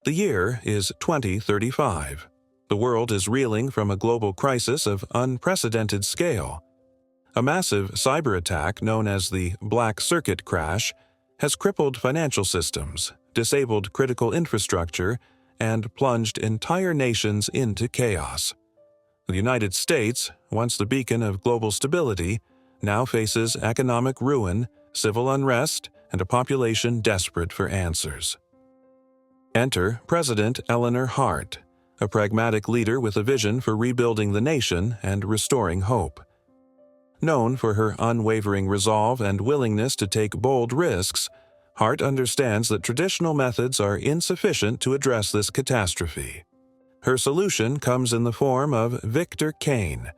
The year is 2035. The world is reeling from a global crisis of unprecedented scale. A massive cyber attack known as the Black Circuit crash has crippled financial systems, disabled critical infrastructure, and plunged entire nations into chaos. The United States, once the beacon of global stability, now faces economic ruin, civil unrest, and a population desperate for answers. Enter President Eleanor Hart, a pragmatic leader with a vision for rebuilding the nation and restoring hope. Known for her unwavering resolve and willingness to take bold risks, Hart understands that traditional methods are insufficient to address this catastrophe. Her solution comes in the form of Victor Kane,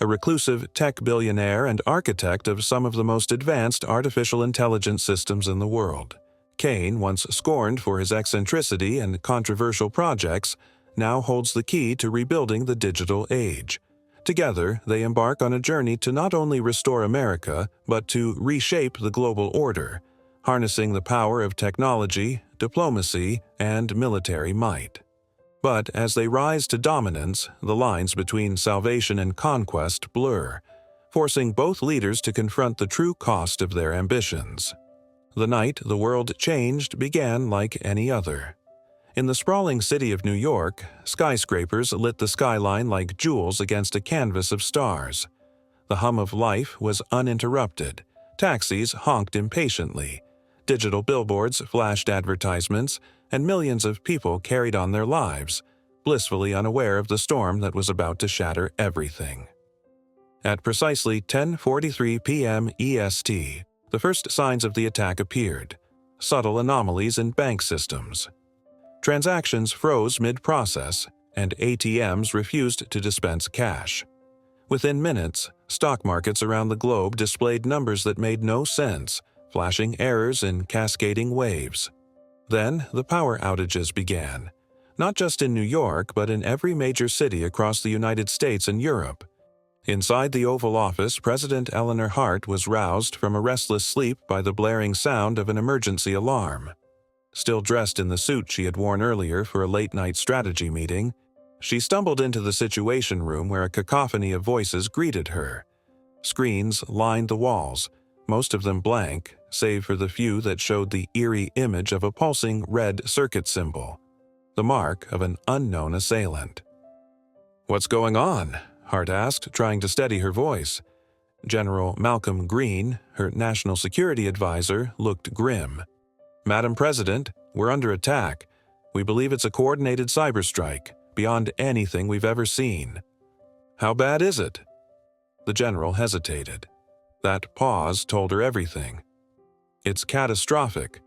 a reclusive tech billionaire and architect of some of the most advanced artificial intelligence systems in the world. Kane, once scorned for his eccentricity and controversial projects, now holds the key to rebuilding the digital age. Together, they embark on a journey to not only restore America, but to reshape the global order, harnessing the power of technology, diplomacy, and military might. But as they rise to dominance, the lines between salvation and conquest blur, forcing both leaders to confront the true cost of their ambitions. The night the world changed began like any other. In the sprawling city of New York, skyscrapers lit the skyline like jewels against a canvas of stars. The hum of life was uninterrupted. Taxis honked impatiently. Digital billboards flashed advertisements, and millions of people carried on their lives, blissfully unaware of the storm that was about to shatter everything. At precisely 10:43 p.m. EST, the first signs of the attack appeared, subtle anomalies in bank systems. Transactions froze mid-process, and ATMs refused to dispense cash. Within minutes, stock markets around the globe displayed numbers that made no sense, flashing errors in cascading waves. Then, the power outages began, not just in New York, but in every major city across the United States and Europe. Inside the Oval Office, President Eleanor Hart was roused from a restless sleep by the blaring sound of an emergency alarm. Still dressed in the suit she had worn earlier for a late-night strategy meeting, she stumbled into the Situation Room where a cacophony of voices greeted her. Screens lined the walls, most of them blank, save for the few that showed the eerie image of a pulsing red circuit symbol, the mark of an unknown assailant. "What's going on?" Hart asked, trying to steady her voice. General Malcolm Green, her national security advisor, looked grim. "Madam President, we're under attack. We believe it's a coordinated cyber strike, beyond anything we've ever seen." "How bad is it?" The general hesitated. That pause told her everything. "It's catastrophic.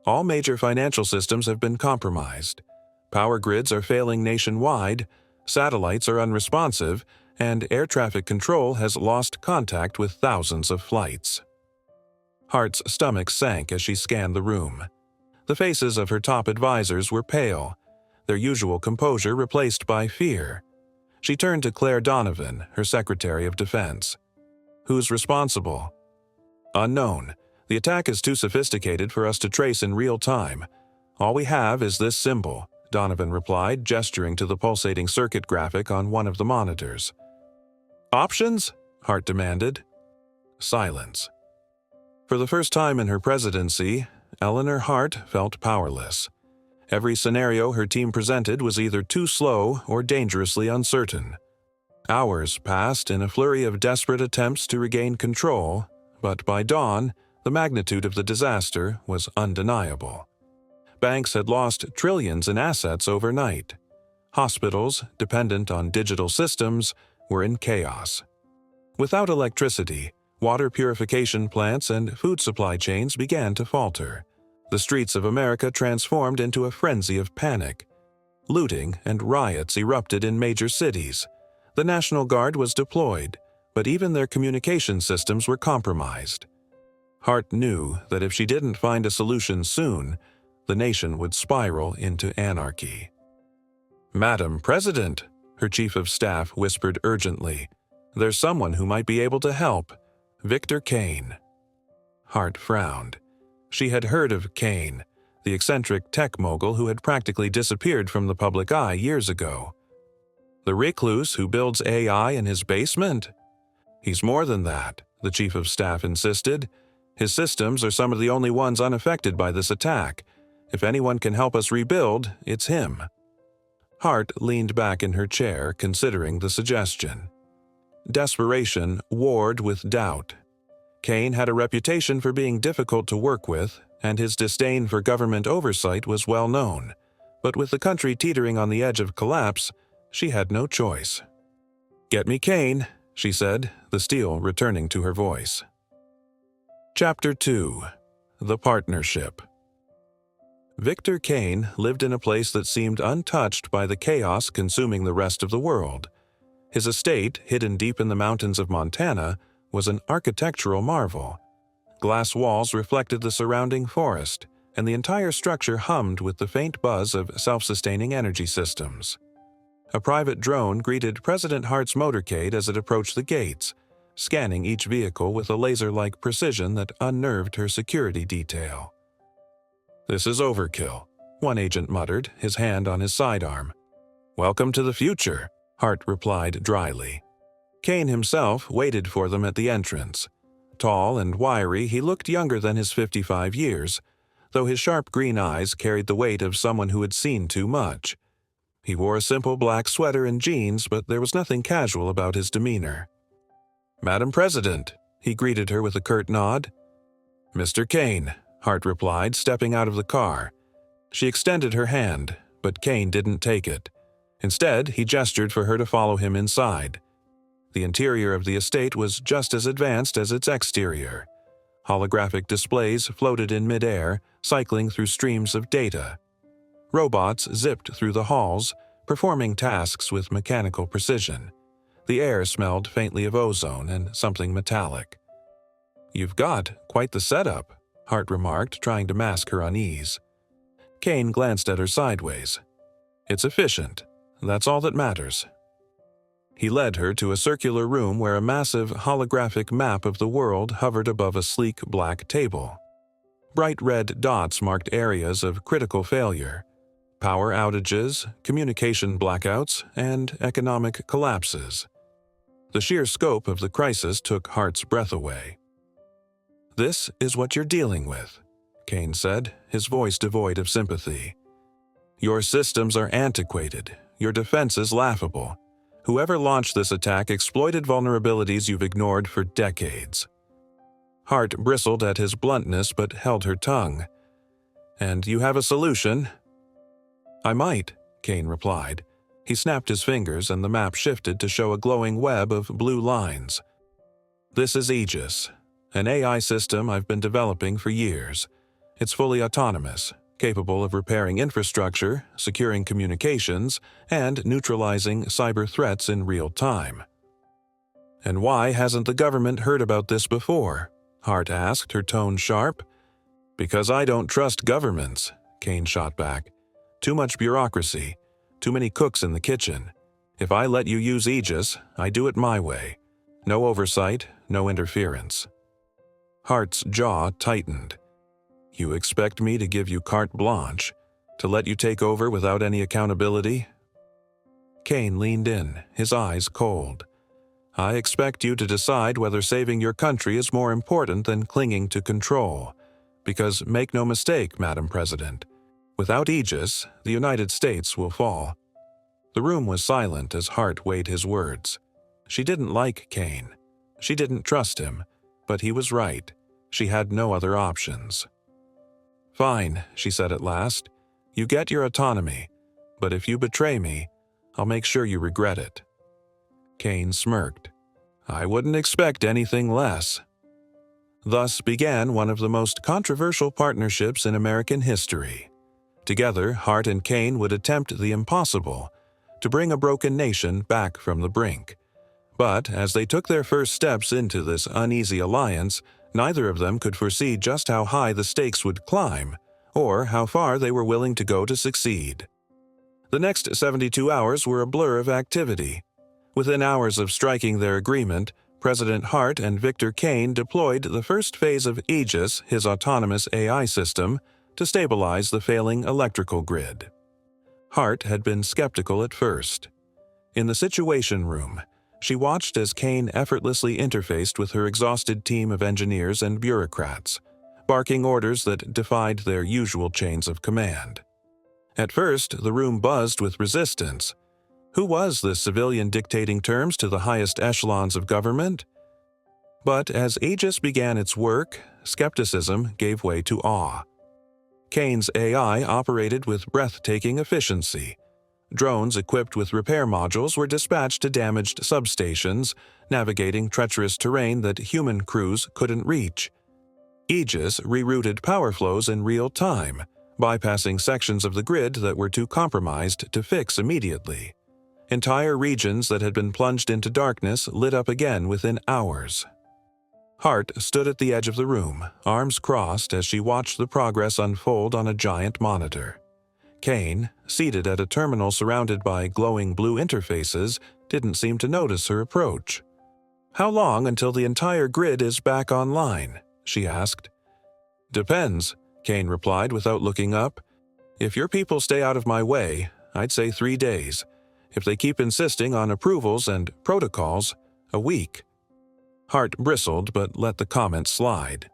All major financial systems have been compromised. Power grids are failing nationwide, satellites are unresponsive, and air traffic control has lost contact with thousands of flights." Hart's stomach sank as she scanned the room. The faces of her top advisors were pale, their usual composure replaced by fear. She turned to Claire Donovan, her Secretary of Defense. "Who's responsible?" "Unknown. The attack is too sophisticated for us to trace in real time. All we have is this symbol," Donovan replied, gesturing to the pulsating circuit graphic on one of the monitors. "Options?" Hart demanded. Silence. For the first time in her presidency, Eleanor Hart felt powerless. Every scenario her team presented was either too slow or dangerously uncertain. Hours passed in a flurry of desperate attempts to regain control, but by dawn, the magnitude of the disaster was undeniable. Banks had lost trillions in assets overnight. Hospitals, dependent on digital systems, were in chaos. Without electricity, water purification plants and food supply chains began to falter. The streets of America transformed into a frenzy of panic. Looting and riots erupted in major cities. The National Guard was deployed, but even their communication systems were compromised. Hart knew that if she didn't find a solution soon, the nation would spiral into anarchy. "Madam President," her chief of staff whispered urgently, "there's someone who might be able to help. Victor Kane." Hart frowned. She had heard of Kane, the eccentric tech mogul who had practically disappeared from the public eye years ago. The recluse who builds AI in his basement? He's more than that, the chief of staff insisted. His systems are some of the only ones unaffected by this attack. If anyone can help us rebuild, it's him. Hart leaned back in her chair, considering the suggestion. Desperation warred with doubt. Kane had a reputation for being difficult to work with, and his disdain for government oversight was well known. But with the country teetering on the edge of collapse, she had no choice. "Get me Kane," she said, the steel returning to her voice. Chapter 2. The Partnership. Victor Kane lived in a place that seemed untouched by the chaos consuming the rest of the world. His estate, hidden deep in the mountains of Montana, was an architectural marvel. Glass walls reflected the surrounding forest, and the entire structure hummed with the faint buzz of self-sustaining energy systems. A private drone greeted President Hart's motorcade as it approached the gates, scanning each vehicle with a laser-like precision that unnerved her security detail. "This is overkill," one agent muttered, his hand on his sidearm. "Welcome to the future," Hart replied dryly. Kane himself waited for them at the entrance. Tall and wiry, he looked younger than his 55 years, though his sharp green eyes carried the weight of someone who had seen too much. He wore a simple black sweater and jeans, but there was nothing casual about his demeanor. "Madam President," he greeted her with a curt nod. "Mr. Kane," Hart replied, stepping out of the car. She extended her hand, but Kane didn't take it. Instead, he gestured for her to follow him inside. The interior of the estate was just as advanced as its exterior. Holographic displays floated in midair, cycling through streams of data. Robots zipped through the halls, performing tasks with mechanical precision. The air smelled faintly of ozone and something metallic. "You've got quite the setup," Hart remarked, trying to mask her unease. Kane glanced at her sideways. "It's efficient. That's all that matters." He led her to a circular room where a massive holographic map of the world hovered above a sleek black table. Bright red dots marked areas of critical failure: power outages, communication blackouts, and economic collapses. The sheer scope of the crisis took Hart's breath away. "This is what you're dealing with," Kane said, his voice devoid of sympathy. "Your systems are antiquated, your defenses laughable. Whoever launched this attack exploited vulnerabilities you've ignored for decades." Hart bristled at his bluntness but held her tongue. "And you have a solution?" "I might," Kane replied. He snapped his fingers and the map shifted to show a glowing web of blue lines. "This is Aegis, an AI system I've been developing for years. It's fully autonomous, capable of repairing infrastructure, securing communications, and neutralizing cyber threats in real time." "And why hasn't the government heard about this before?" Hart asked, her tone sharp. "Because I don't trust governments," Kane shot back. "Too much bureaucracy, too many cooks in the kitchen. If I let you use Aegis, I do it my way. No oversight, no interference." Hart's jaw tightened. "You expect me to give you carte blanche? To let you take over without any accountability?" Kane leaned in, his eyes cold. "I expect you to decide whether saving your country is more important than clinging to control. Because make no mistake, Madam President, without Aegis, the United States will fall." The room was silent as Hart weighed his words. She didn't like Kane. She didn't trust him, but he was right. She had no other options. "Fine," she said at last. "You get your autonomy, but if you betray me, I'll make sure you regret it." Kane smirked. "I wouldn't expect anything less." Thus began one of the most controversial partnerships in American history. Together, Hart and Kane would attempt the impossible, to bring a broken nation back from the brink. But as they took their first steps into this uneasy alliance, neither of them could foresee just how high the stakes would climb, or how far they were willing to go to succeed. The next 72 hours were a blur of activity. Within hours of striking their agreement, President Hart and Victor Kane deployed the first phase of Aegis, his autonomous AI system, to stabilize the failing electrical grid. Hart had been skeptical at first. In the Situation Room, she watched as Kane effortlessly interfaced with her exhausted team of engineers and bureaucrats, barking orders that defied their usual chains of command. At first, the room buzzed with resistance. Who was this civilian dictating terms to the highest echelons of government? But as Aegis began its work, skepticism gave way to awe. Kane's AI operated with breathtaking efficiency. Drones equipped with repair modules were dispatched to damaged substations, navigating treacherous terrain that human crews couldn't reach. Aegis rerouted power flows in real time, bypassing sections of the grid that were too compromised to fix immediately. Entire regions that had been plunged into darkness lit up again within hours. Hart stood at the edge of the room, arms crossed as she watched the progress unfold on a giant monitor. Kane, seated at a terminal surrounded by glowing blue interfaces, didn't seem to notice her approach. "How long until the entire grid is back online?" she asked. "Depends," Kane replied without looking up. "If your people stay out of my way, I'd say 3 days. If they keep insisting on approvals and protocols, a week." Hart bristled but let the comment slide.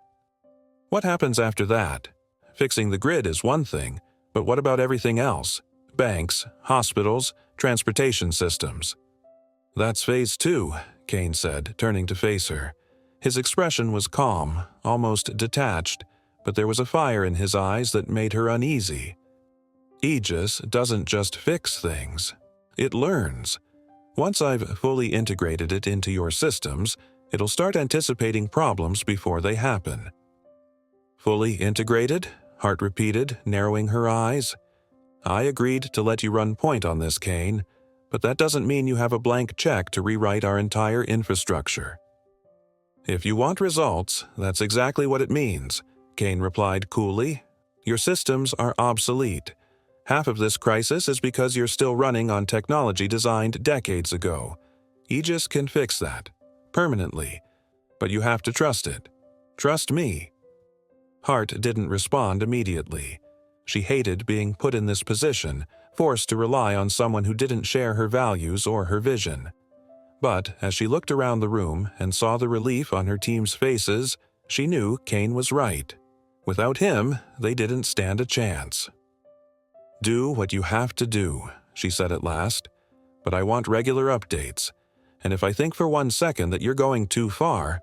"What happens after that? Fixing the grid is one thing, but what about everything else? Banks, hospitals, transportation systems." "That's phase 2, Kane said, turning to face her. His expression was calm, almost detached, but there was a fire in his eyes that made her uneasy. Aegis doesn't just fix things. It learns. Once I've fully integrated it into your systems, it'll start anticipating problems before they happen." "Fully integrated?" Hart repeated, narrowing her eyes. "I agreed to let you run point on this, Kane, but that doesn't mean you have a blank check to rewrite our entire infrastructure." "If you want results, that's exactly what it means," Kane replied coolly. "Your systems are obsolete. Half of this crisis is because you're still running on technology designed decades ago. Aegis can fix that, permanently, but you have to trust it. Trust me." Hart didn't respond immediately. She hated being put in this position, forced to rely on someone who didn't share her values or her vision. But as she looked around the room and saw the relief on her team's faces, she knew Kane was right. Without him, they didn't stand a chance. "Do what you have to do," she said at last, "but I want regular updates. And if I think for 1 second that you're going too far—"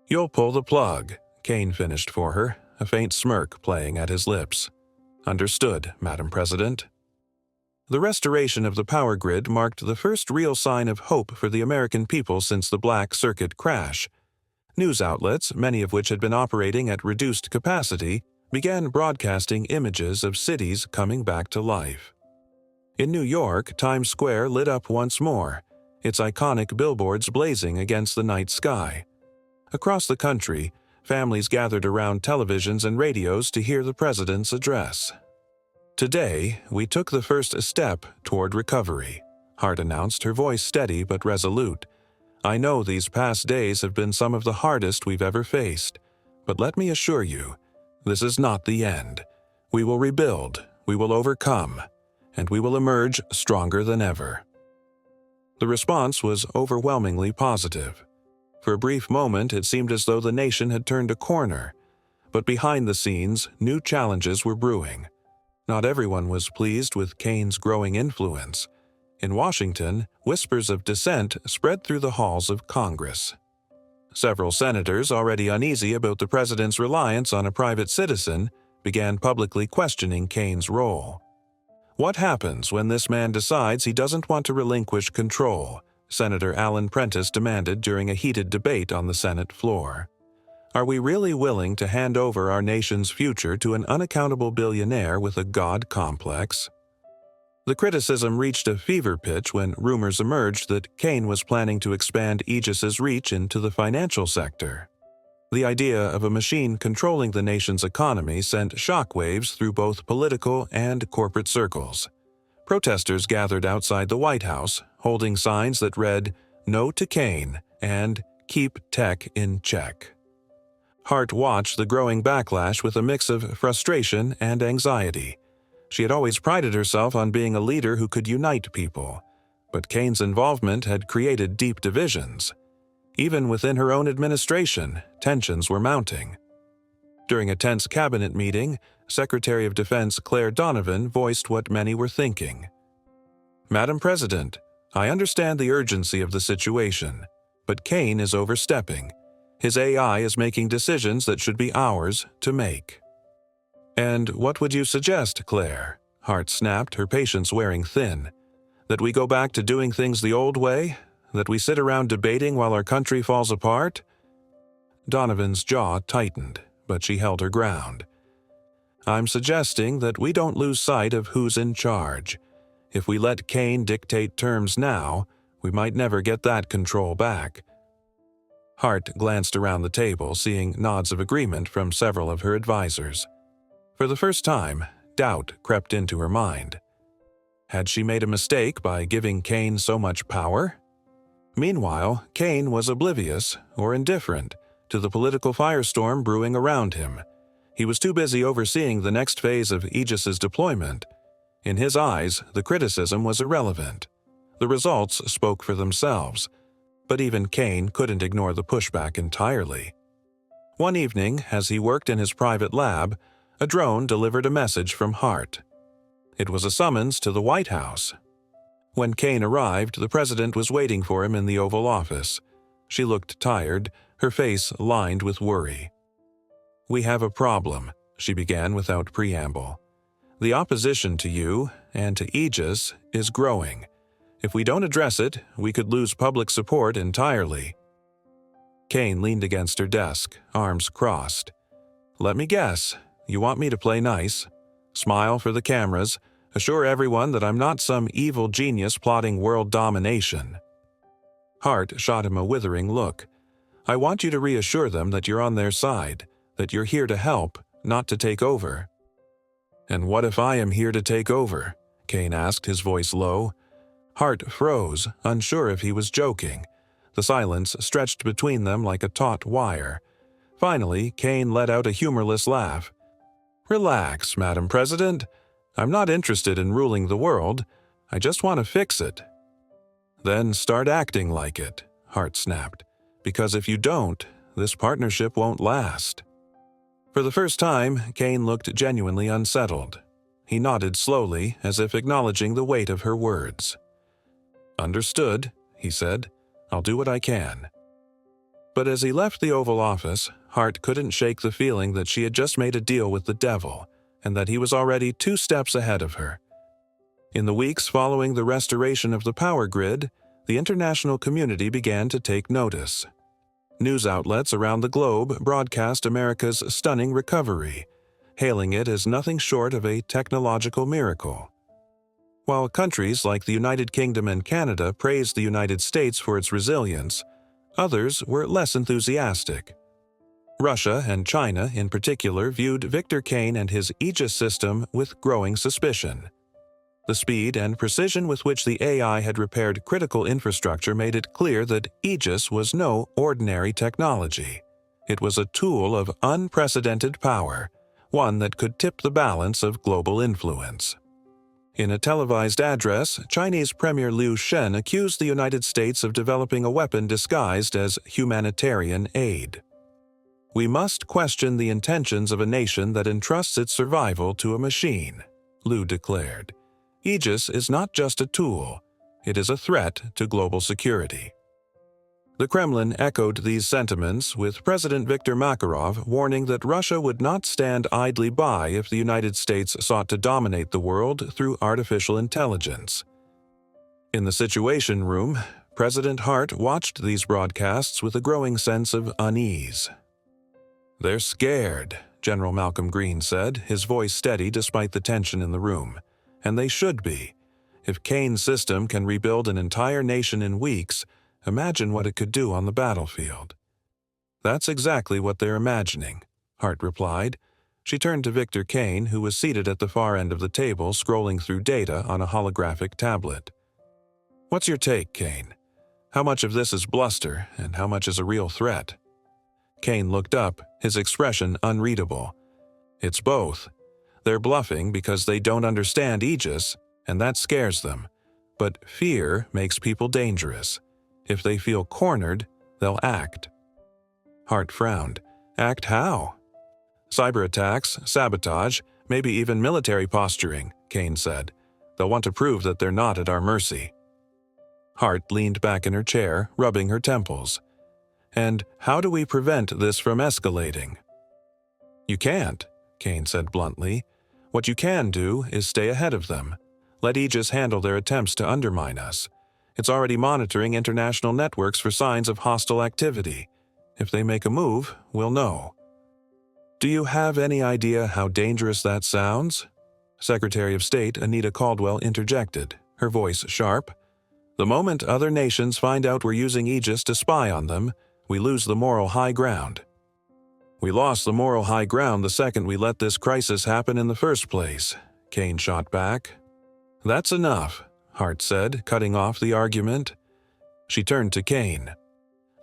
"You'll pull the plug," Kane finished for her, a faint smirk playing at his lips. "Understood, Madam President." The restoration of the power grid marked the first real sign of hope for the American people since the Black Circuit crash. News outlets, many of which had been operating at reduced capacity, began broadcasting images of cities coming back to life. In New York, Times Square lit up once more, its iconic billboards blazing against the night sky. Across the country, families gathered around televisions and radios to hear the president's address. "Today, we took the first step toward recovery," Hart announced, her voice steady but resolute. "I know these past days have been some of the hardest we've ever faced, but let me assure you, this is not the end. We will rebuild, we will overcome, and we will emerge stronger than ever." The response was overwhelmingly positive. For a brief moment, it seemed as though the nation had turned a corner, but behind the scenes, new challenges were brewing. Not everyone was pleased with Kane's growing influence. In Washington, whispers of dissent spread through the halls of Congress. Several senators, already uneasy about the president's reliance on a private citizen, began publicly questioning Kane's role. "What happens when this man decides he doesn't want to relinquish control?" Senator Alan Prentice demanded during a heated debate on the Senate floor. "Are we really willing to hand over our nation's future to an unaccountable billionaire with a God complex?" The criticism reached a fever pitch when rumors emerged that Kane was planning to expand Aegis's reach into the financial sector. The idea of a machine controlling the nation's economy sent shockwaves through both political and corporate circles. Protesters gathered outside the White House, holding signs that read, "No to Kane" and "Keep Tech in Check." Hart watched the growing backlash with a mix of frustration and anxiety. She had always prided herself on being a leader who could unite people, but Kane's involvement had created deep divisions. Even within her own administration, tensions were mounting. During a tense cabinet meeting, Secretary of Defense Claire Donovan voiced what many were thinking. "Madam President, I understand the urgency of the situation, but Kane is overstepping. His AI is making decisions that should be ours to make." "And what would you suggest, Claire?" Hart snapped, her patience wearing thin. "That we go back to doing things the old way? That we sit around debating while our country falls apart?" Donovan's jaw tightened, but she held her ground. "I'm suggesting that we don't lose sight of who's in charge. If we let Kane dictate terms now, we might never get that control back." Hart glanced around the table, seeing nods of agreement from several of her advisors. For the first time, doubt crept into her mind. Had she made a mistake by giving Kane so much power? Meanwhile, Kane was oblivious, or indifferent, to the political firestorm brewing around him. He was too busy overseeing the next phase of Aegis's deployment. In his eyes, the criticism was irrelevant. The results spoke for themselves, but even Kane couldn't ignore the pushback entirely. One evening, as he worked in his private lab, a drone delivered a message from Hart. It was a summons to the White House. When Kane arrived, the president was waiting for him in the Oval Office. She looked tired, her face lined with worry. "We have a problem," she began without preamble. "The opposition to you, and to Aegis, is growing. If we don't address it, we could lose public support entirely." Kane leaned against her desk, arms crossed. "Let me guess. You want me to play nice? Smile for the cameras, assure everyone that I'm not some evil genius plotting world domination." Hart shot him a withering look. "I want you to reassure them that you're on their side, that you're here to help, not to take over." "And what if I am here to take over?" Kane asked, his voice low. Hart froze, unsure if he was joking. The silence stretched between them like a taut wire. Finally, Kane let out a humorless laugh. "Relax, Madam President. I'm not interested in ruling the world. I just want to fix it." "Then start acting like it," Hart snapped. "Because if you don't, this partnership won't last." For the first time, Kane looked genuinely unsettled. He nodded slowly, as if acknowledging the weight of her words. "Understood," he said. "I'll do what I can." But as he left the Oval Office, Hart couldn't shake the feeling that she had just made a deal with the devil, and that he was already 2 steps ahead of her. In the weeks following the restoration of the power grid, the international community began to take notice. News outlets around the globe broadcast America's stunning recovery, hailing it as nothing short of a technological miracle. While countries like the United Kingdom and Canada praised the United States for its resilience, others were less enthusiastic. Russia and China, in particular, viewed Victor Kane and his Aegis system with growing suspicion. The speed and precision with which the AI had repaired critical infrastructure made it clear that Aegis was no ordinary technology. It was a tool of unprecedented power, one that could tip the balance of global influence. In a televised address, Chinese Premier Liu Shen accused the United States of developing a weapon disguised as humanitarian aid. "We must question the intentions of a nation that entrusts its survival to a machine," Liu declared. "Aegis is not just a tool, it is a threat to global security." The Kremlin echoed these sentiments, with President Viktor Makarov warning that Russia would not stand idly by if the United States sought to dominate the world through artificial intelligence. In the Situation Room, President Hart watched these broadcasts with a growing sense of unease. "They're scared," General Malcolm Green said, his voice steady despite the tension in the room. "And they should be. If Kane's system can rebuild an entire nation in weeks, imagine what it could do on the battlefield." "That's exactly what they're imagining," Hart replied. She turned to Victor Kane, who was seated at the far end of the table scrolling through data on a holographic tablet. "What's your take, Kane? How much of this is bluster, and how much is a real threat?" Kane looked up, his expression unreadable. It's both. They're bluffing because they don't understand Aegis, and that scares them. But fear makes people dangerous. If they feel cornered, they'll act. Hart frowned. Act how? Cyber attacks, sabotage, maybe even military posturing, Kane said. They'll want to prove that they're not at our mercy. Hart leaned back in her chair, rubbing her temples. And how do we prevent this from escalating? You can't, Kane said bluntly. What you can do is stay ahead of them. Let Aegis handle their attempts to undermine us. It's already monitoring international networks for signs of hostile activity. If they make a move, we'll know. Do you have any idea how dangerous that sounds? Secretary of State Anita Caldwell interjected, her voice sharp. The moment other nations find out we're using Aegis to spy on them, we lose the moral high ground. We lost the moral high ground the second we let this crisis happen in the first place, Kane shot back. That's enough, Hart said, cutting off the argument. She turned to Kane.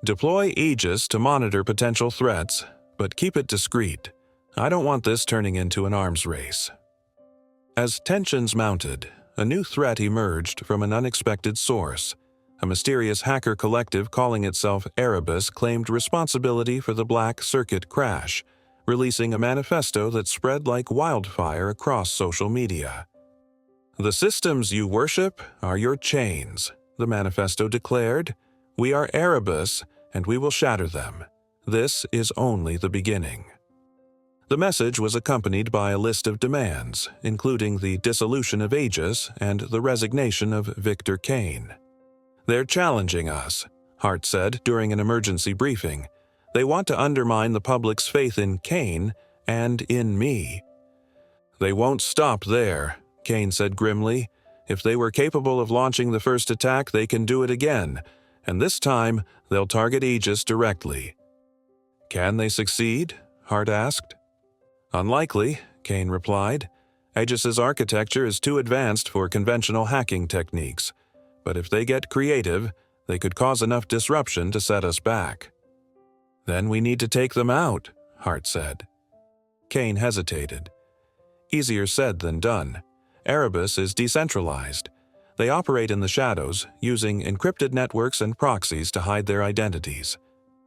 Deploy Aegis to monitor potential threats, but keep it discreet. I don't want this turning into an arms race. As tensions mounted, a new threat emerged from an unexpected source. A mysterious hacker collective calling itself Erebus claimed responsibility for the Black Circuit crash, releasing a manifesto that spread like wildfire across social media. The systems you worship are your chains, the manifesto declared. We are Erebus, and we will shatter them. This is only the beginning. The message was accompanied by a list of demands, including the dissolution of Aegis and the resignation of Victor Kane. They're challenging us, Hart said during an emergency briefing. They want to undermine the public's faith in Kane and in me. They won't stop there, Kane said grimly. If they were capable of launching the first attack, they can do it again, and this time they'll target Aegis directly. Can they succeed? Hart asked. Unlikely, Kane replied. Aegis's architecture is too advanced for conventional hacking techniques. But if they get creative, they could cause enough disruption to set us back. Then we need to take them out, Hart said. Kane hesitated. Easier said than done. Erebus is decentralized. They operate in the shadows, using encrypted networks and proxies to hide their identities.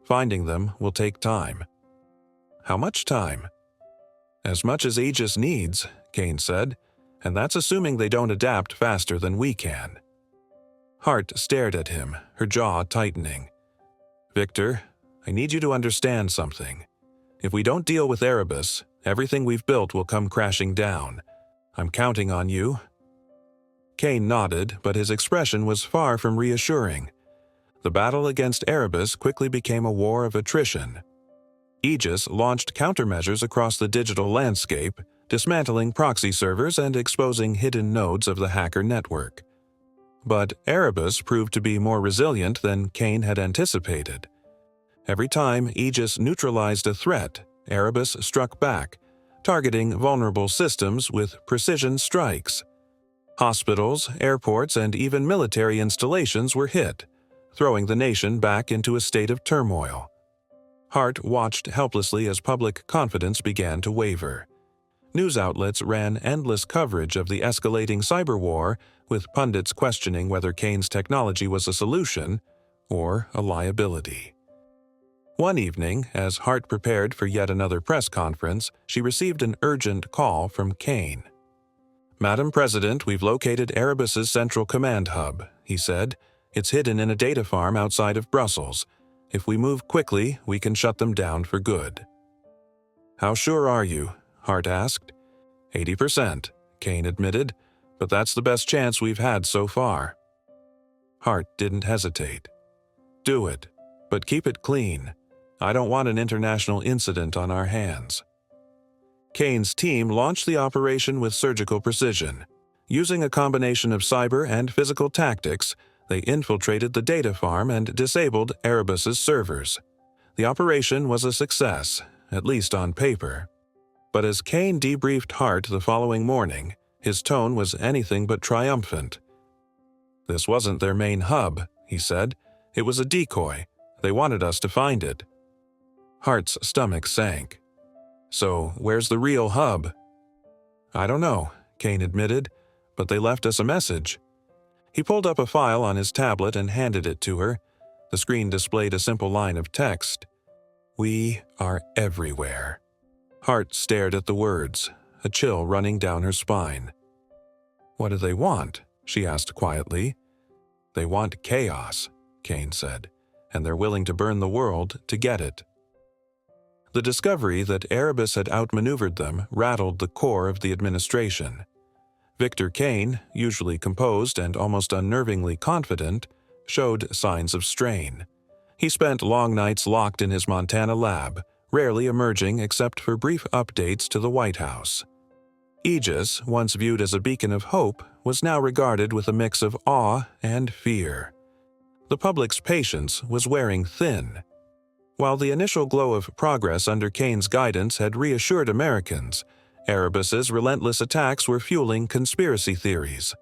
Finding them will take time. How much time? As much as Aegis needs, Kane said, and that's assuming they don't adapt faster than we can. Hart stared at him, her jaw tightening. Victor, I need you to understand something. If we don't deal with Erebus, everything we've built will come crashing down. I'm counting on you. Kane nodded, but his expression was far from reassuring. The battle against Erebus quickly became a war of attrition. Aegis launched countermeasures across the digital landscape, dismantling proxy servers and exposing hidden nodes of the hacker network. But Erebus proved to be more resilient than Kane had anticipated. Every time Aegis neutralized a threat, Erebus struck back, targeting vulnerable systems with precision strikes. Hospitals, airports, and even military installations were hit, throwing the nation back into a state of turmoil. Hart watched helplessly as public confidence began to waver. News outlets ran endless coverage of the escalating cyber war, with pundits questioning whether Kane's technology was a solution or a liability. One evening, as Hart prepared for yet another press conference, she received an urgent call from Kane. Madam President, we've located Erebus's central command hub, he said. It's hidden in a data farm outside of Brussels. If we move quickly, we can shut them down for good. How sure are you? Hart asked. 80%, Kane admitted, but that's the best chance we've had so far. Hart didn't hesitate. Do it, but keep it clean. I don't want an international incident on our hands. Kane's team launched the operation with surgical precision. Using a combination of cyber and physical tactics, they infiltrated the data farm and disabled Erebus's servers. The operation was a success, at least on paper. But as Kane debriefed Hart the following morning, his tone was anything but triumphant. This wasn't their main hub, he said. It was a decoy. They wanted us to find it. Hart's stomach sank. "So, where's the real hub?" "I don't know," Kane admitted, "but they left us a message." He pulled up a file on his tablet and handed it to her. The screen displayed a simple line of text. "We are everywhere." Hart stared at the words, a chill running down her spine. "What do they want?" she asked quietly. "They want chaos," Kane said, "and they're willing to burn the world to get it." The discovery that Erebus had outmaneuvered them rattled the core of the administration. Victor Kane, usually composed and almost unnervingly confident, showed signs of strain. He spent long nights locked in his Montana lab, rarely emerging except for brief updates to the White House. Aegis, once viewed as a beacon of hope, was now regarded with a mix of awe and fear. The public's patience was wearing thin. While the initial glow of progress under Kane's guidance had reassured Americans, Erebus's relentless attacks were fueling conspiracy theories.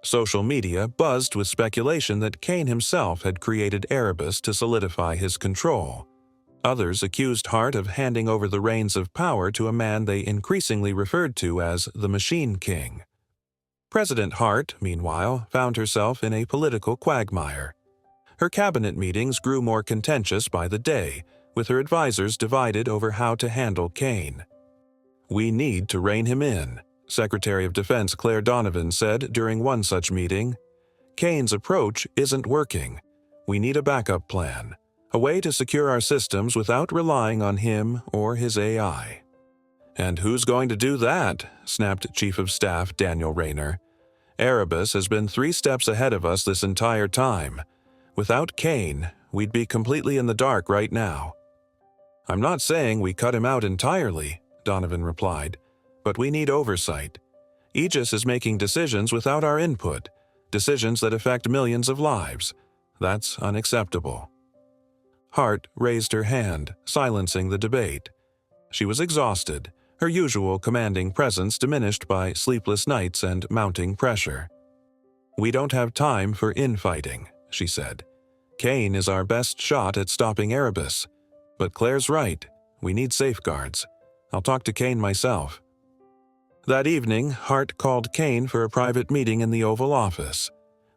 Social media buzzed with speculation that Kane himself had created Erebus to solidify his control. Others accused Hart of handing over the reins of power to a man they increasingly referred to as the Machine King. President Hart, meanwhile, found herself in a political quagmire. Her cabinet meetings grew more contentious by the day, with her advisors divided over how to handle Kane. "We need to rein him in," Secretary of Defense Claire Donovan said during one such meeting. "Kane's approach isn't working. We need a backup plan, a way to secure our systems without relying on him or his AI." "And who's going to do that?" snapped Chief of Staff Daniel Rayner. "Erebus has been 3 steps ahead of us this entire time. Without Kane, we'd be completely in the dark right now." "I'm not saying we cut him out entirely," Donovan replied, "but we need oversight. Aegis is making decisions without our input, decisions that affect millions of lives. That's unacceptable." Hart raised her hand, silencing the debate. She was exhausted, her usual commanding presence diminished by sleepless nights and mounting pressure. "We don't have time for infighting," she said. "Kane is our best shot at stopping Erebus. But Claire's right, we need safeguards. I'll talk to Kane myself." That evening, Hart called Kane for a private meeting in the Oval Office.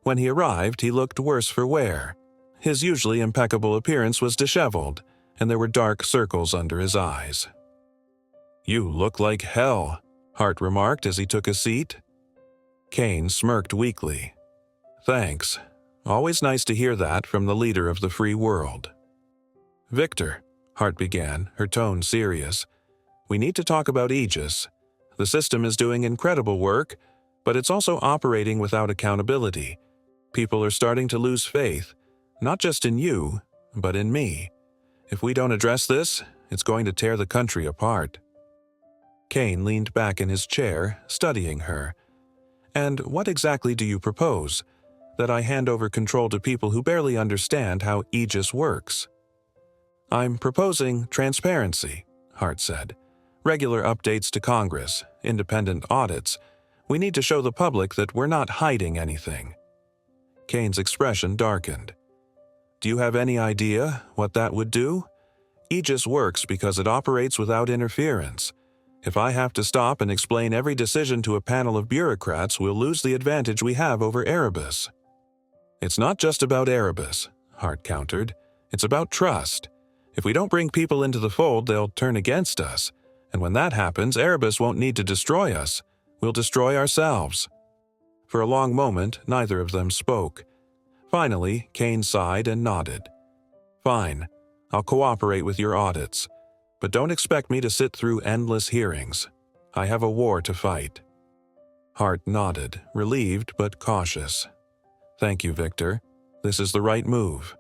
When he arrived, he looked worse for wear. His usually impeccable appearance was disheveled, and there were dark circles under his eyes. "You look like hell," Hart remarked as he took a seat. Kane smirked weakly. "Thanks. Always nice to hear that from the leader of the free world." "Victor," Hart began, her tone serious, "we need to talk about Aegis. The system is doing incredible work, but it's also operating without accountability. People are starting to lose faith, not just in you, but in me. If we don't address this, it's going to tear the country apart." Kane leaned back in his chair, studying her. "And what exactly do you propose? That I hand over control to people who barely understand how Aegis works?" "I'm proposing transparency," Hart said. "Regular updates to Congress, independent audits. We need to show the public that we're not hiding anything." Kane's expression darkened. "Do you have any idea what that would do? Aegis works because it operates without interference. If I have to stop and explain every decision to a panel of bureaucrats, we'll lose the advantage we have over Erebus." "It's not just about Erebus," Hart countered. "It's about trust. If we don't bring people into the fold, they'll turn against us. And when that happens, Erebus won't need to destroy us. We'll destroy ourselves." For a long moment, neither of them spoke. Finally, Kane sighed and nodded. "Fine. I'll cooperate with your audits. But don't expect me to sit through endless hearings. I have a war to fight." Hart nodded, relieved but cautious. "Thank you, Victor. This is the right move."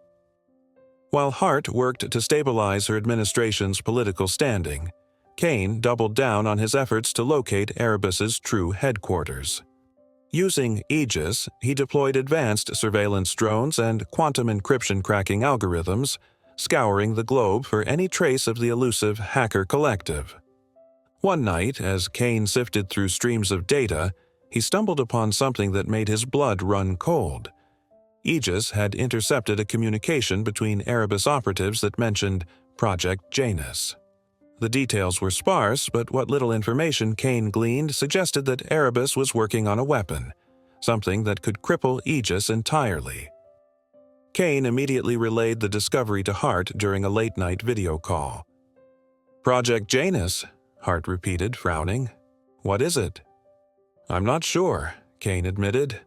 While Hart worked to stabilize her administration's political standing, Kane doubled down on his efforts to locate Erebus's true headquarters. Using Aegis, he deployed advanced surveillance drones and quantum encryption cracking algorithms, scouring the globe for any trace of the elusive hacker collective. One night, as Kane sifted through streams of data, he stumbled upon something that made his blood run cold. Aegis had intercepted a communication between Erebus operatives that mentioned Project Janus. The details were sparse, but what little information Kane gleaned suggested that Erebus was working on a weapon, something that could cripple Aegis entirely. Kane immediately relayed the discovery to Hart during a late-night video call. "Project Janus," Hart repeated, frowning. "What is it?" "I'm not sure," Kane admitted.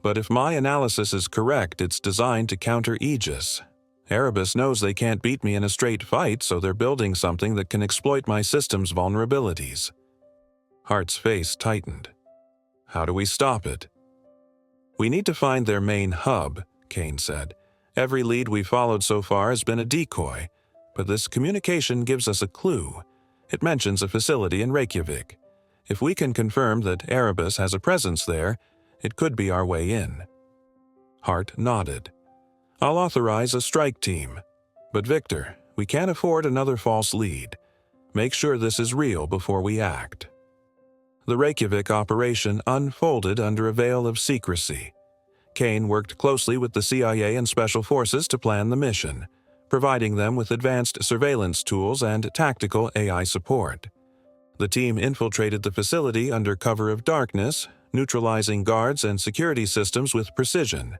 "But if my analysis is correct, it's designed to counter Aegis. Erebus knows they can't beat me in a straight fight, so they're building something that can exploit my system's vulnerabilities." Hart's face tightened. "How do we stop it?" "We need to find their main hub," Kane said. "Every lead we've followed so far has been a decoy, but this communication gives us a clue. It mentions a facility in Reykjavik. If we can confirm that Erebus has a presence there, it could be our way in." Hart nodded. "I'll authorize a strike team. But Victor, we can't afford another false lead. Make sure this is real before we act." The Reykjavik operation unfolded under a veil of secrecy. Kane worked closely with the CIA and Special Forces to plan the mission, providing them with advanced surveillance tools and tactical AI support. The team infiltrated the facility under cover of darkness, neutralizing guards and security systems with precision.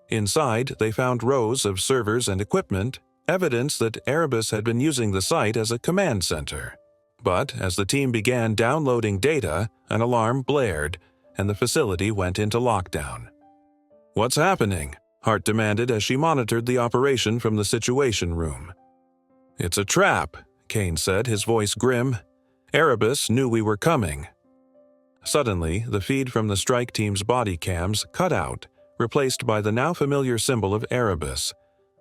Inside, they found rows of servers and equipment, evidence that Erebus had been using the site as a command center. But as the team began downloading data, an alarm blared, and the facility went into lockdown. "What's happening?" Hart demanded as she monitored the operation from the Situation Room. "It's a trap," Kane said, his voice grim. "Erebus knew we were coming." Suddenly, the feed from the strike team's body cams cut out, replaced by the now familiar symbol of Erebus,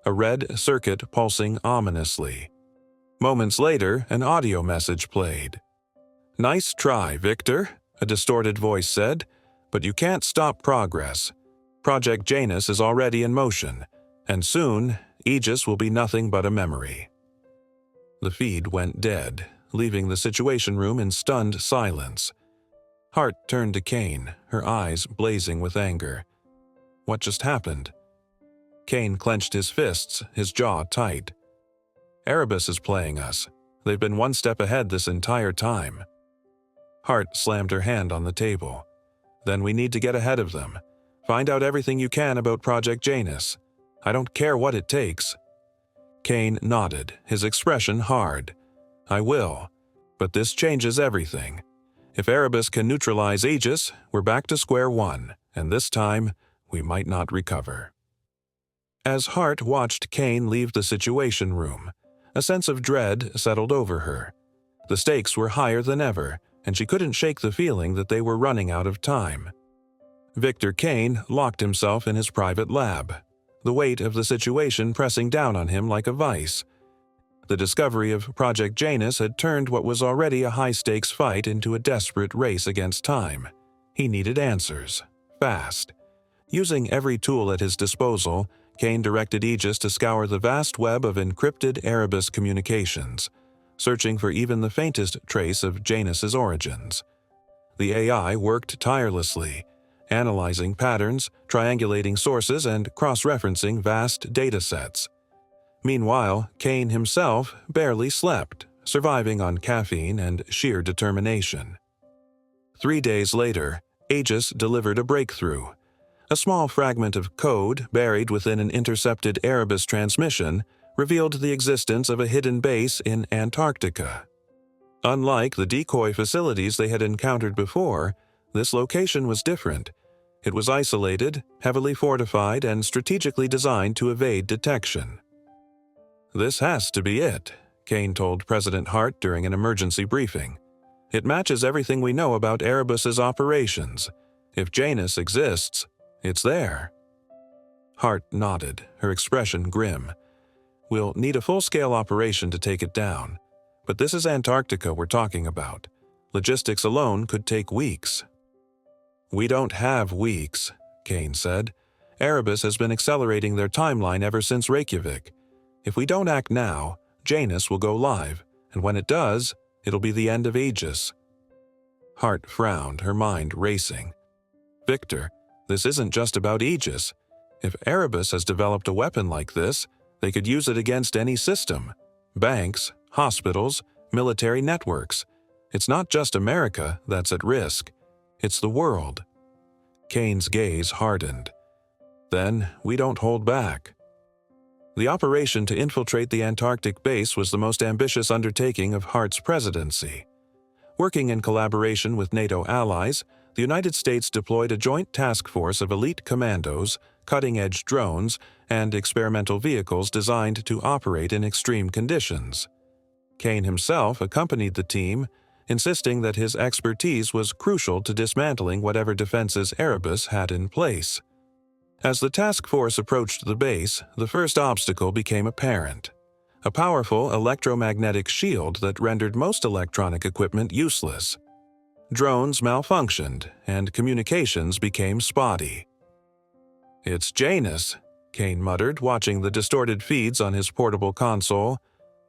a red circuit pulsing ominously. Moments later, an audio message played. "Nice try, Victor," a distorted voice said, "but you can't stop progress. Project Janus is already in motion, and soon, Aegis will be nothing but a memory." The feed went dead, leaving the Situation Room in stunned silence. Hart turned to Kane, her eyes blazing with anger. "What just happened?" Kane clenched his fists, his jaw tight. "Erebus is playing us. They've been one step ahead this entire time." Hart slammed her hand on the table. "Then we need to get ahead of them. Find out everything you can about Project Janus. I don't care what it takes." Kane nodded, his expression hard. "I will. But this changes everything. If Erebus can neutralize Aegis, we're back to square one, and this time, we might not recover." As Hart watched Kane leave the Situation Room, a sense of dread settled over her. The stakes were higher than ever, and she couldn't shake the feeling that they were running out of time. Victor Kane locked himself in his private lab, the weight of the situation pressing down on him like a vice. The discovery of Project Janus had turned what was already a high-stakes fight into a desperate race against time. He needed answers, fast. Using every tool at his disposal, Kane directed Aegis to scour the vast web of encrypted Erebus communications, searching for even the faintest trace of Janus's origins. The AI worked tirelessly, analyzing patterns, triangulating sources, and cross-referencing vast datasets. Meanwhile, Kane himself barely slept, surviving on caffeine and sheer determination. 3 days later, Aegis delivered a breakthrough. A small fragment of code buried within an intercepted Erebus transmission revealed the existence of a hidden base in Antarctica. Unlike the decoy facilities they had encountered before, this location was different. It was isolated, heavily fortified, and strategically designed to evade detection. "This has to be it," Kane told President Hart during an emergency briefing. "It matches everything we know about Erebus's operations. If Janus exists, it's there." Hart nodded, her expression grim. "We'll need a full-scale operation to take it down. But this is Antarctica we're talking about. Logistics alone could take weeks." "We don't have weeks," Kane said. "Erebus has been accelerating their timeline ever since Reykjavik. If we don't act now, Janus will go live, and when it does, it'll be the end of Aegis." Hart frowned, her mind racing. "Victor, this isn't just about Aegis. If Erebus has developed a weapon like this, they could use it against any system. Banks, hospitals, military networks. It's not just America that's at risk. It's the world. Kane's gaze hardened. Then we don't hold back. The operation to infiltrate the Antarctic base was the most ambitious undertaking of Hart's presidency. Working in collaboration with NATO allies, the United States deployed a joint task force of elite commandos, cutting-edge drones, and experimental vehicles designed to operate in extreme conditions. Kane himself accompanied the team, insisting that his expertise was crucial to dismantling whatever defenses Erebus had in place. As the task force approached the base, the first obstacle became apparent: a powerful electromagnetic shield that rendered most electronic equipment useless. Drones malfunctioned, and communications became spotty. "It's Janus," Kane muttered, watching the distorted feeds on his portable console.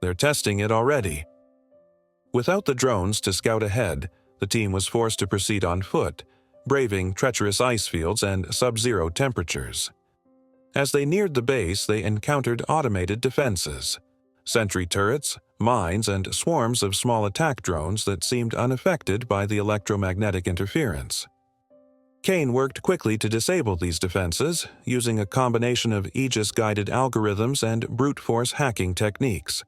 "They're testing it already." Without the drones to scout ahead, the team was forced to proceed on foot, braving treacherous ice fields and sub-zero temperatures. As they neared the base, they encountered automated defenses: sentry turrets, mines, and swarms of small attack drones that seemed unaffected by the electromagnetic interference. Kane worked quickly to disable these defenses, using a combination of Aegis-guided algorithms and brute-force hacking techniques.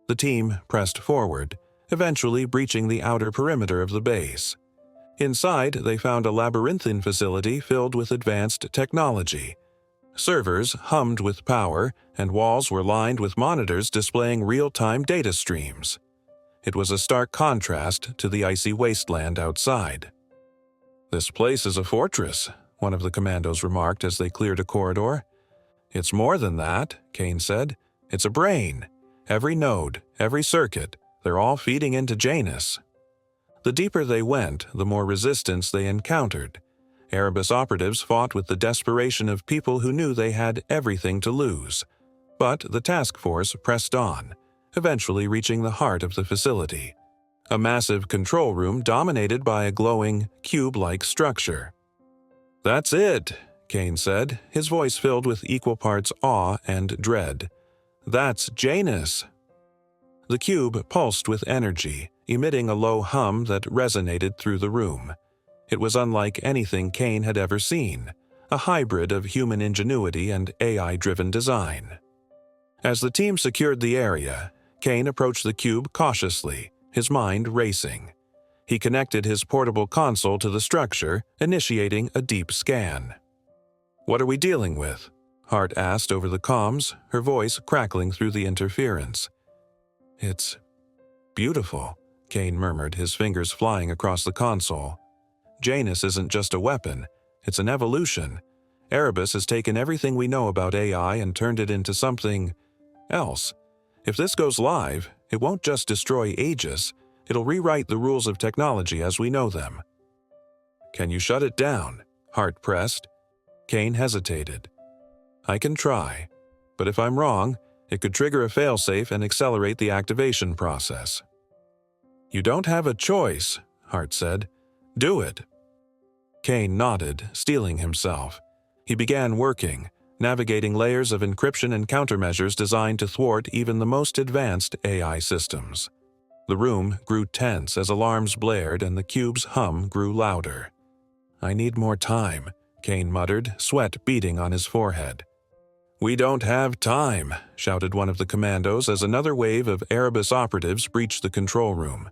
The team pressed forward, eventually breaching the outer perimeter of the base. Inside, they found a labyrinthine facility filled with advanced technology. Servers hummed with power, and walls were lined with monitors displaying real-time data streams. It was a stark contrast to the icy wasteland outside. "This place is a fortress," one of the commandos remarked as they cleared a corridor. "It's more than that," Kane said. "It's a brain. Every node, every circuit, they're all feeding into Janus." The deeper they went, the more resistance they encountered. Erebus operatives fought with the desperation of people who knew they had everything to lose. But the task force pressed on, eventually reaching the heart of the facility: a massive control room dominated by a glowing, cube-like structure. "That's it," Kane said, his voice filled with equal parts awe and dread. "That's Janus." The cube pulsed with energy, emitting a low hum that resonated through the room. It was unlike anything Kane had ever seen, a hybrid of human ingenuity and AI-driven design. As the team secured the area, Kane approached the cube cautiously, his mind racing. He connected his portable console to the structure, initiating a deep scan. "What are we dealing with?" Hart asked over the comms, her voice crackling through the interference. "It's beautiful," Kane murmured, his fingers flying across the console. "Janus isn't just a weapon, it's an evolution. Erebus has taken everything we know about AI and turned it into something else. If this goes live, it won't just destroy Aegis, it'll rewrite the rules of technology as we know them." "Can you shut it down?" Hart pressed. Kane hesitated. "I can try, but if I'm wrong, it could trigger a failsafe and accelerate the activation process." "You don't have a choice," Hart said. "Do it." Kane nodded, steeling himself. He began working, navigating layers of encryption and countermeasures designed to thwart even the most advanced AI systems. The room grew tense as alarms blared and the cube's hum grew louder. "I need more time," Kane muttered, sweat beading on his forehead. "We don't have time," shouted one of the commandos as another wave of Erebus operatives breached the control room.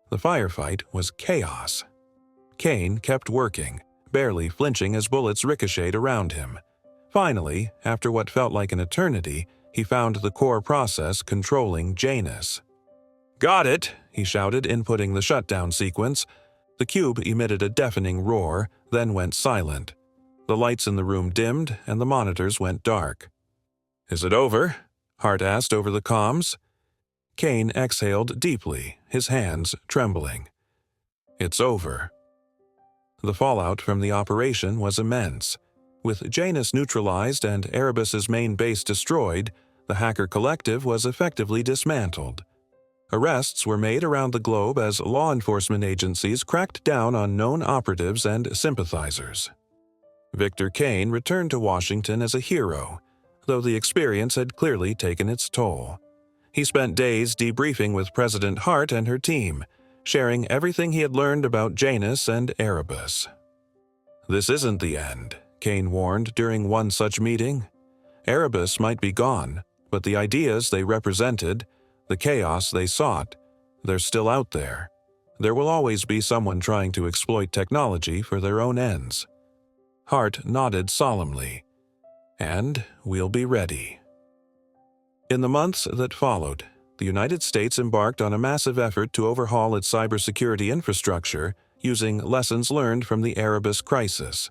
The firefight was chaos. Kane kept working, barely flinching as bullets ricocheted around him. Finally, after what felt like an eternity, he found the core process controlling Janus. "Got it!" he shouted, inputting the shutdown sequence. The cube emitted a deafening roar, then went silent. The lights in the room dimmed, and the monitors went dark. "Is it over?" Hart asked over the comms. Kane exhaled deeply, his hands trembling. "It's over." The fallout from the operation was immense. With Janus neutralized and Erebus's main base destroyed, the hacker collective was effectively dismantled. Arrests were made around the globe as law enforcement agencies cracked down on known operatives and sympathizers. Victor Kane returned to Washington as a hero, though the experience had clearly taken its toll. He spent days debriefing with President Hart and her team, sharing everything he had learned about Janus and Erebus. "This isn't the end," Kane warned during one such meeting. "Erebus might be gone, but the ideas they represented, the chaos they sought, they're still out there. There will always be someone trying to exploit technology for their own ends." Hart nodded solemnly. "And we'll be ready." In the months that followed, the United States embarked on a massive effort to overhaul its cybersecurity infrastructure using lessons learned from the Erebus crisis.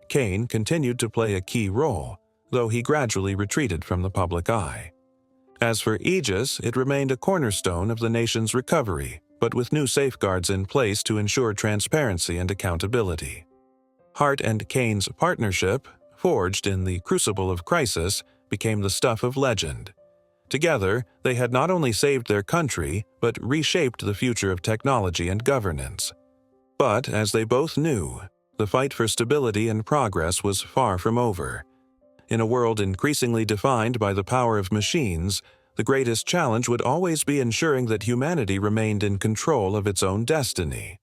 Kane continued to play a key role, though he gradually retreated from the public eye. As for Aegis, it remained a cornerstone of the nation's recovery, but with new safeguards in place to ensure transparency and accountability. Hart and Kane's partnership, forged in the crucible of crisis, became the stuff of legend. Together, they had not only saved their country, but reshaped the future of technology and governance. But, as they both knew, the fight for stability and progress was far from over. In a world increasingly defined by the power of machines, the greatest challenge would always be ensuring that humanity remained in control of its own destiny.